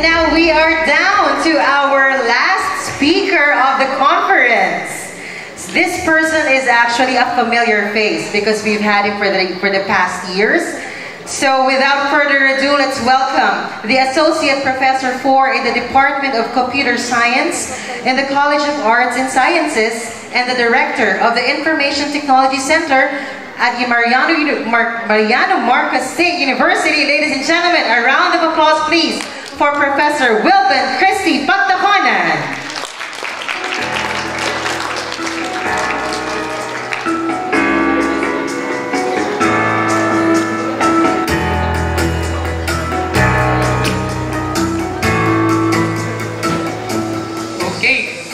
now we are down to our last speaker of the conference. This person is actually a familiar face because we've had him for the past years. So without further ado, let's welcome the Associate Professor in the Department of Computer Science in the College of Arts and Sciences and the Director of the Information Technology Center at Mariano Marcos State University. Ladies and gentlemen, a round of applause please for Professor Wilben Christy Pagtahonan.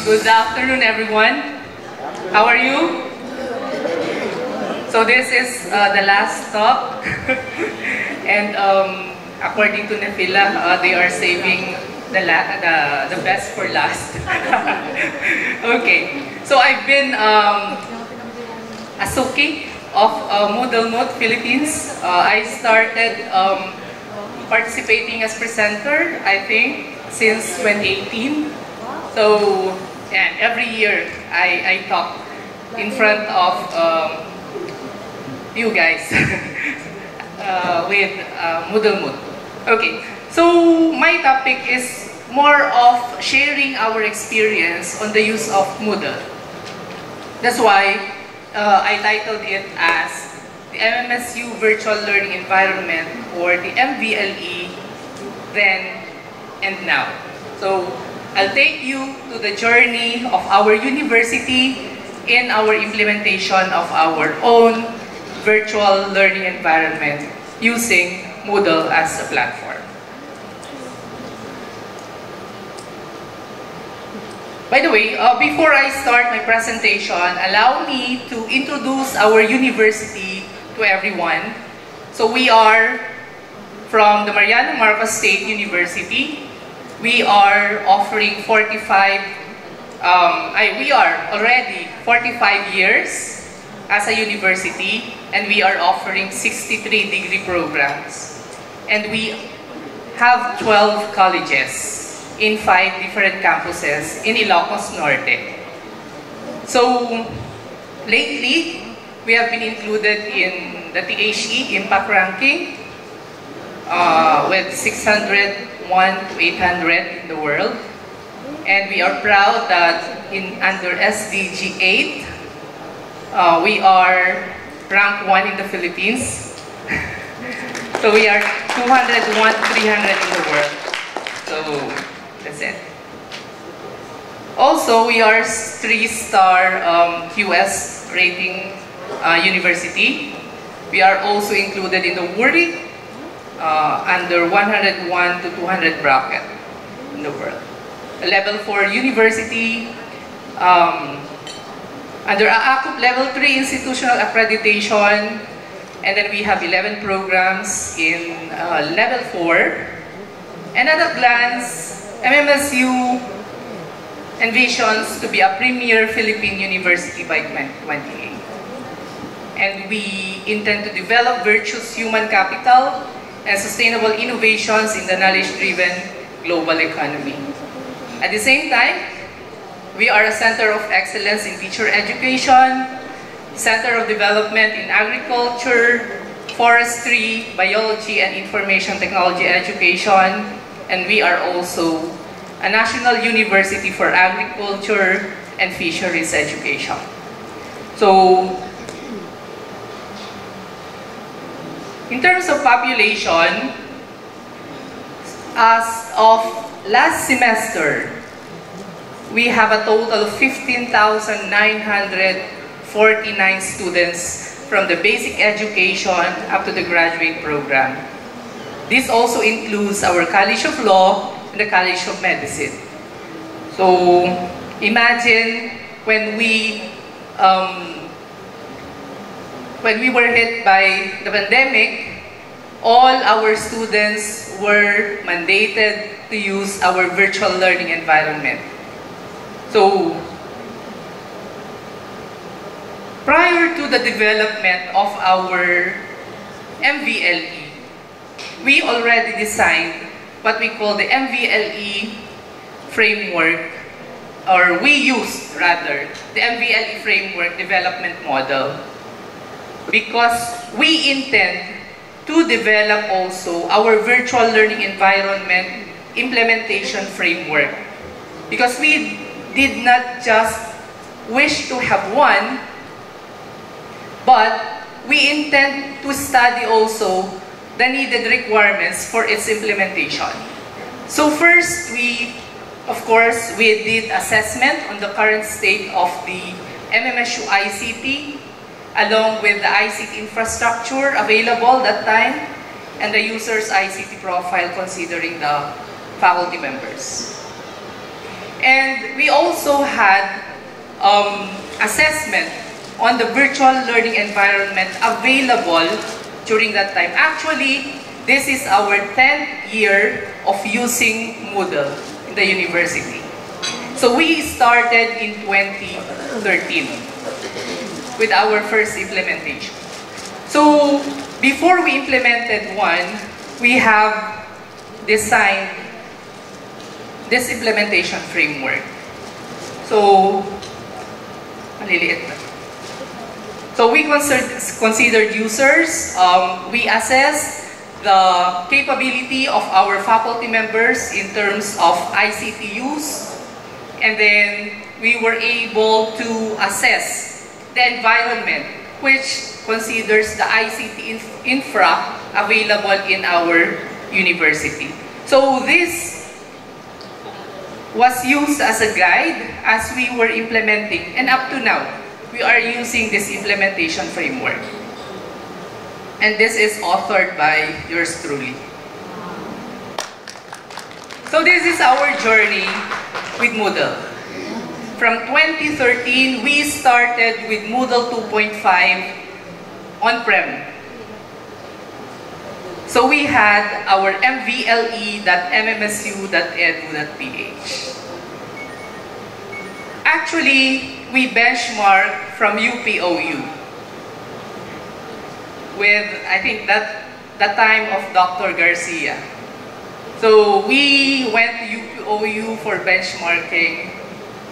Good afternoon, everyone. How are you? So this is the last talk, and according to Nefila, they are saving the best for last. Okay, so I've been a Suki of Moodle Mood Philippines. I started participating as presenter, I think, since 2018. So, and every year I talk in front of you guys with Moodle Mood. Okay, so my topic is more of sharing our experience on the use of Moodle. That's why I titled it as the MMSU Virtual Learning Environment, or the MVLE, then and now. So I'll take you to the journey of our university in our implementation of our own virtual learning environment using Moodle as a platform. By the way, before I start my presentation, allow me to introduce our university to everyone. So we are from the Mariano Marcos State University. We are offering we are already 45 years as a university, and we are offering 63 degree programs. And we have 12 colleges in 5 different campuses in Ilocos Norte. So lately, we have been included in the THE Impact Ranking with 601 to 800 in the world. And we are proud that under SDG 8, we are ranked 1 in the Philippines. So we are 201 to 300 in the world. So that's it. Also, we are 3-star QS rating university. We are also included in the WURI under 101 to 200 bracket in the world. A level 4 university, under AACUP level 3 institutional accreditation, and then we have 11 programs in level 4. And at a glance, MMSU envisions to be a premier Philippine university by 2028. And we intend to develop virtuous human capital and sustainable innovations in the knowledge-driven global economy. At the same time, we are a center of excellence in teacher education, center of development in agriculture, forestry, biology, and information technology education, and we are also a national university for agriculture and fisheries education. So, in terms of population, as of last semester, we have a total of 15,949 students from the basic education up to the graduate program. This also includes our College of Law and the College of Medicine. So imagine when we were hit by the pandemic, all our students were mandated to use our virtual learning environment. So, prior to the development of our MVLE, we already designed what we call the MVLE framework, or we used rather, the MVLE framework development model, because we intend to develop also our virtual learning environment implementation framework. Because we did not just wish to have one, but we intend to study also the needed requirements for its implementation. So first, of course, we did assessment on the current state of the MMSU ICT, along with the ICT infrastructure available that time, and the user's ICT profile considering the faculty members. And we also had assessment on the virtual learning environment available during that time. Actually, this is our 10th year of using Moodle in the university. So we started in 2013 with our first implementation. So before we implemented one, we have designed this implementation framework. So, maliliit na. So we considered users, we assessed the capability of our faculty members in terms of ICT use, and then we were able to assess the environment, which considers the ICT infra available in our university. So this was used as a guide as we were implementing, and up to now, we are using this implementation framework. And this is authored by yours truly. So this is our journey with Moodle. From 2013, we started with Moodle 2.5 on-prem. So we had our mvle.mmsu.edu.ph. Actually, we benchmark from UPOU with, I think, the time of Dr. Garcia. So we went to UPOU for benchmarking,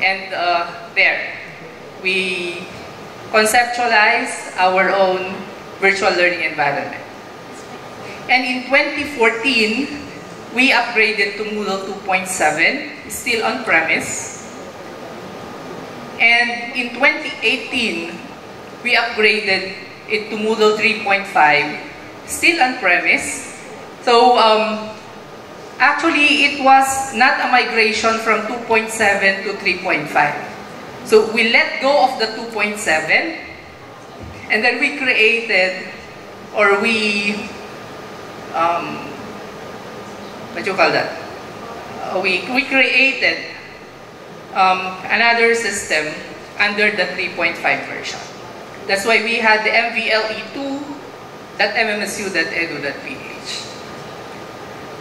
and there we conceptualized our own virtual learning environment. And in 2014, we upgraded to Moodle 2.7, still on-premise. And in 2018, we upgraded it to Moodle 3.5, still on-premise. So actually, it was not a migration from 2.7 to 3.5. So we let go of the 2.7, and then we created, or we, what do you call that? We created another system under the 3.5 version. That's why we had the mvle2.mmsu.edu.ph.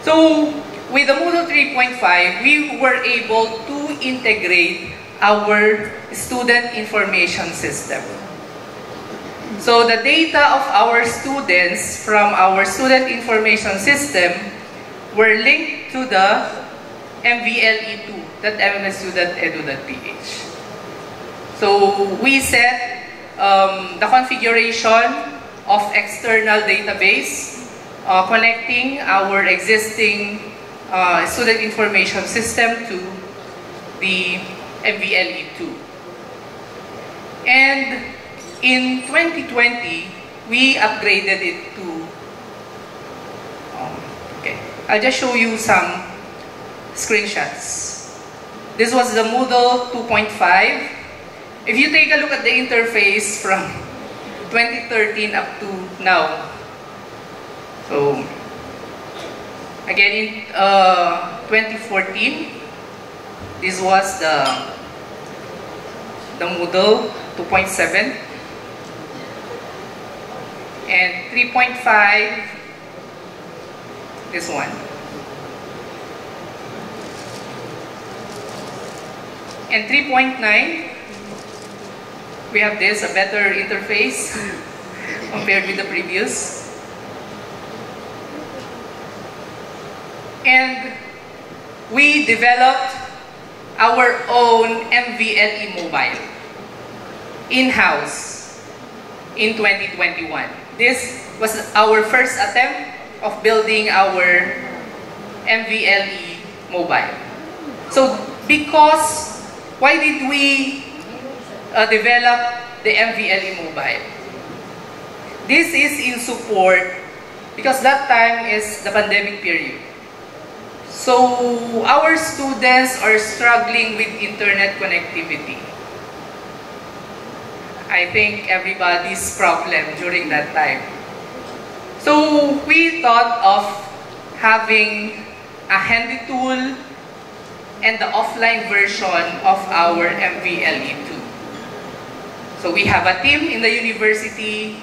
So with the Moodle 3.5, we were able to integrate our student information system. So the data of our students from our student information system were linked to the mvle2.mmsu.edu.ph. So we set the configuration of external database connecting our existing student information system to the mvle2. And in 2020, we upgraded it to, okay, I'll just show you some screenshots. This was the Moodle 2.5. If you take a look at the interface from 2013 up to now, so again in 2014, this was the Moodle 2.7, and 3.5, this one. And 3.9, we have this, a better interface compared with the previous. And we developed our own MVLE mobile in-house in 2021. This was our first attempt of building our MVLE mobile. So why did we develop the MVLE mobile? This is in support because that time is the pandemic period. So our students are struggling with internet connectivity. I think everybody's problem during that time. So we thought of having a handy tool and the offline version of our MVLE2. So we have a team in the university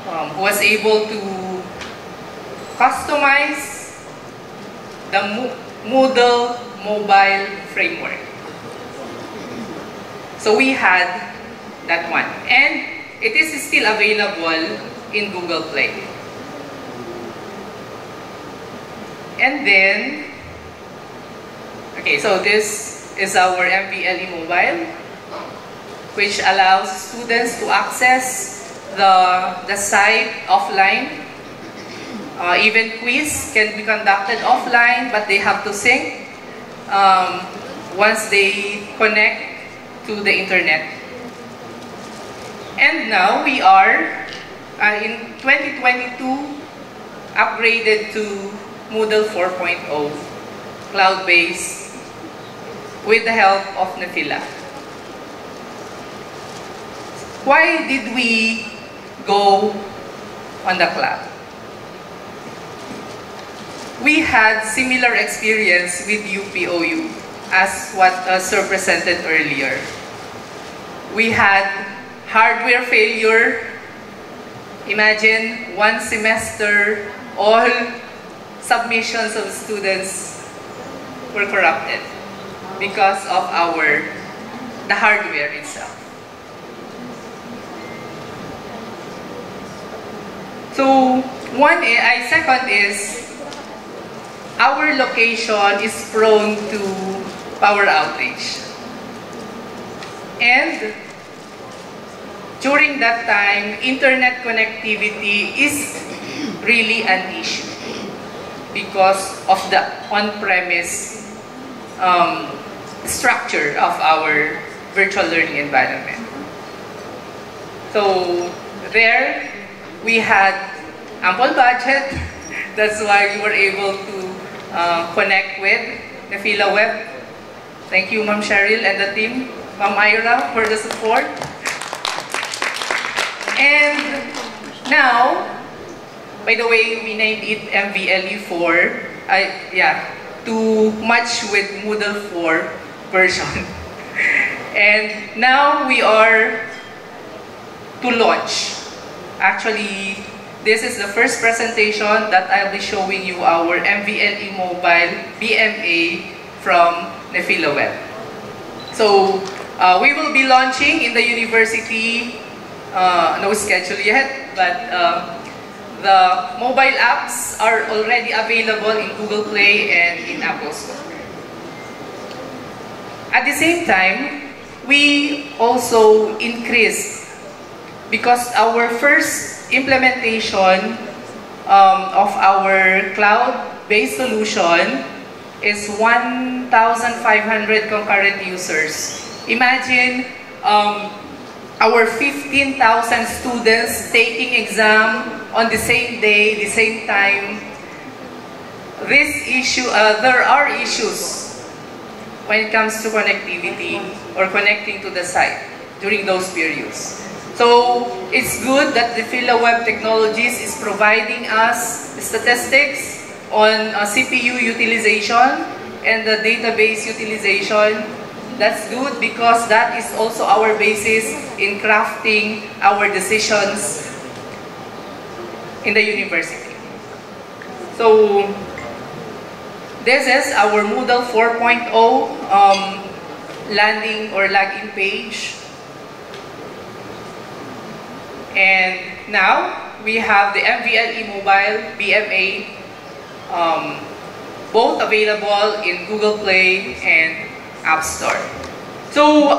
who was able to customize the Moodle mobile framework. So we had that one. And it is still available in Google Play. And then, okay, so this is our MVLE mobile, which allows students to access the site offline. Even quiz can be conducted offline, but they have to sync once they connect to the internet. And now we are, in 2022, upgraded to Moodle 4.0, cloud-based, with the help of Nefila. Why did we go on the cloud? We had similar experience with UPOU as what Sir presented earlier. We had hardware failure. Imagine one semester, all submissions of students were corrupted because of the hardware itself. So second is, our location is prone to power outage. And during that time, internet connectivity is really an issue because of the on-premise structure of our virtual learning environment. So there, we had ample budget. That's why we were able to connect with Nefila Web. Thank you, Ma'am Cheryl and the team, Ma'am Ira, for the support. And now, by the way, we named it MVLE4, to match with Moodle 4 version. And now we are to launch. Actually, this is the first presentation that I'll be showing you our MVLE Mobile BMA from Nefila Web. So we will be launching in the university, no schedule yet, but the mobile apps are already available in Google Play and in Apple Store. At the same time, we also increased, because our first implementation of our cloud-based solution is 1,500 concurrent users. Imagine our 15,000 students taking exam on the same day, the same time. There are issues when it comes to connectivity or connecting to the site during those periods. So it's good that the Nefila Web Technologies is providing us statistics on CPU utilization and the database utilization. That's good because that is also our basis in crafting our decisions in the university. So this is our Moodle 4.0 landing or login page. And now we have the MVLE Mobile BMA both available in Google Play and App Store. So,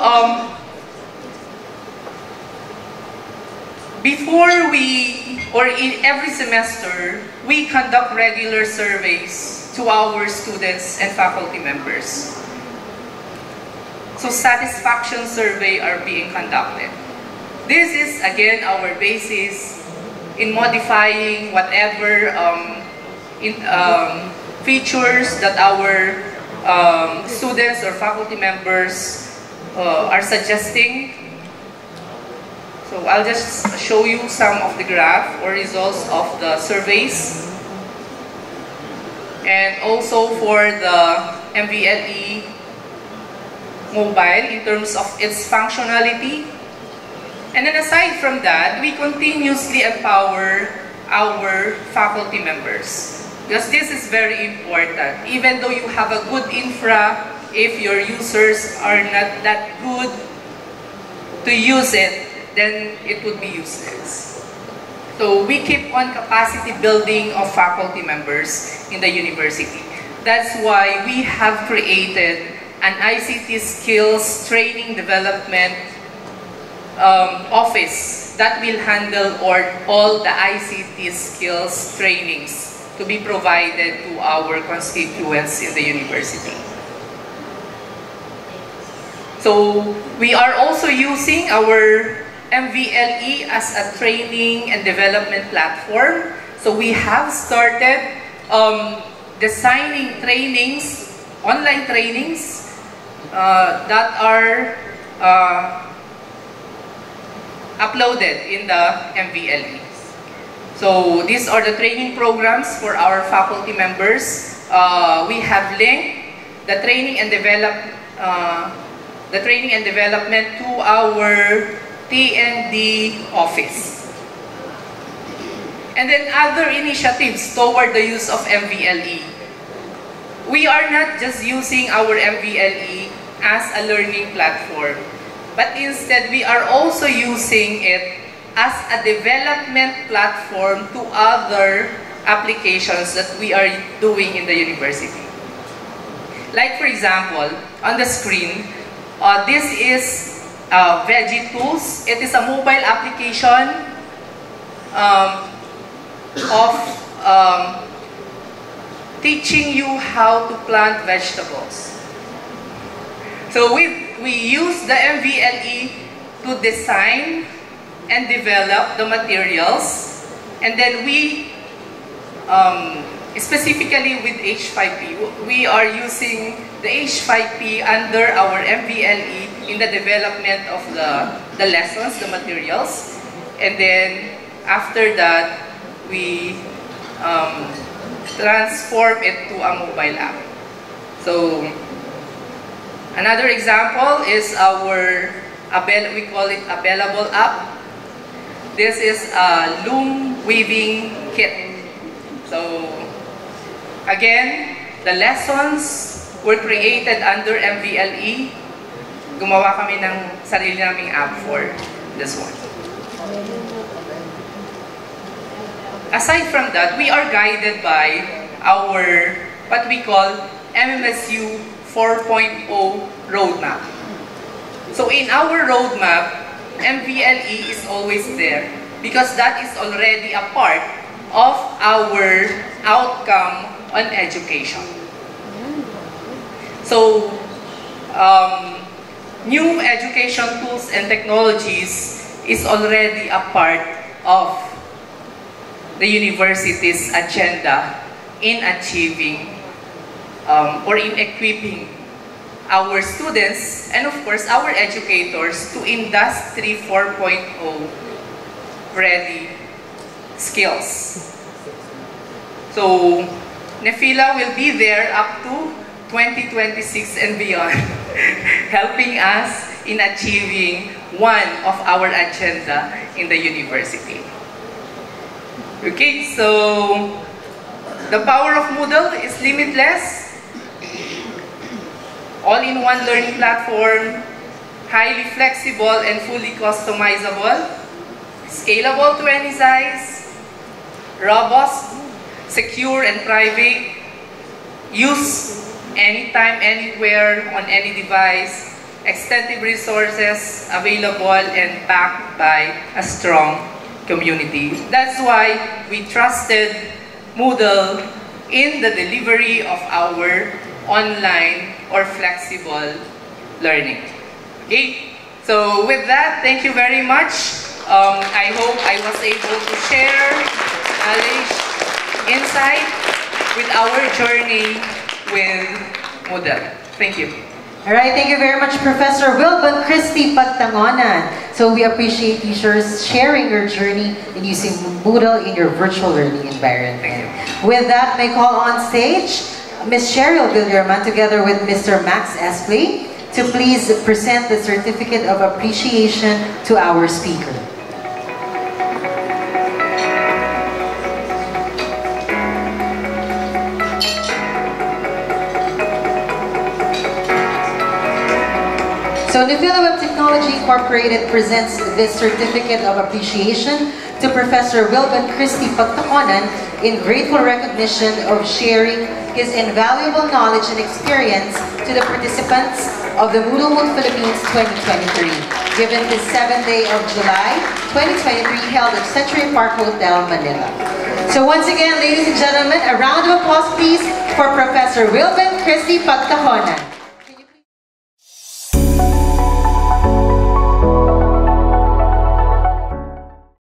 in every semester, we conduct regular surveys to our students and faculty members. So satisfaction survey are being conducted. This is again our basis in modifying whatever features that our students or faculty members are suggesting. So I'll just show you some of the graph or results of the surveys. And also for the MVLE mobile in terms of its functionality. And then aside from that, we continuously empower our faculty members. Because this is very important. Even though you have a good infra, if your users are not that good to use it, then it would be useless. So we keep on capacity building of faculty members in the university. That's why we have created an ICT skills training development office that will handle all the ICT skills trainings to be provided to our constituents in the university. So we are also using our MVLE as a training and development platform. So we have started designing trainings, online trainings that are uploaded in the MVLE. So these are the training programs for our faculty members. We have linked the training and development to our TND office. And then other initiatives toward the use of MVLE. We are not just using our MVLE as a learning platform, but instead we are also using it as a development platform to other applications that we are doing in the university. Like for example, on the screen, this is Veggie Tools. It is a mobile application of teaching you how to plant vegetables. So we use the MVLE to design and develop the materials, and then we specifically with H5P, we are using the H5P under our MVLE in the development of the lessons, the materials, and then after that, we transform it to a mobile app. So another example is our we call it a Bellable app. This is a loom weaving kit. So again, the lessons were created under MVLE. Gumawa kami ng sarili naming app for this one. Aside from that, we are guided by our, what we call MMSU 4.0 roadmap. So in our roadmap, MVLE is always there because that is already a part of our outcome on education. So, new education tools and technologies is already a part of the university's agenda in achieving or in equipping our students and of course our educators to Industry 4.0 ready skills. So NEFILA will be there up to 2026 and beyond, helping us in achieving one of our agenda in the university. Okay, so the power of Moodle is limitless. All-in-one learning platform, highly flexible and fully customizable, scalable to any size, robust, secure and private, use anytime, anywhere, on any device, extensive resources available and backed by a strong community. That's why we trusted Moodle in the delivery of our online or flexible learning. Okay? So with that, thank you very much. I hope I was able to share knowledge, insight with our journey with Moodle. Thank you. All right, thank you very much, Professor Wilbon Christy Pagtangonan. So we appreciate you sharing your journey in using Moodle in your virtual learning environment. With that, may call on stage Ms. Cheryl Villarman together with Mr. Max Espley to please present the certificate of appreciation to our speaker. So Nuvilla Web Technology Incorporated presents this certificate of appreciation to Professor Wilbon Christy Pagtangonan in grateful recognition of sharing his invaluable knowledge and experience to the participants of the Moodle Moon Philippines 2023, given the 7th day of July 2023 held at Century Park Hotel, Manila. So once again, ladies and gentlemen, a round of applause please for Professor Wilbon Christy Pagtangonan.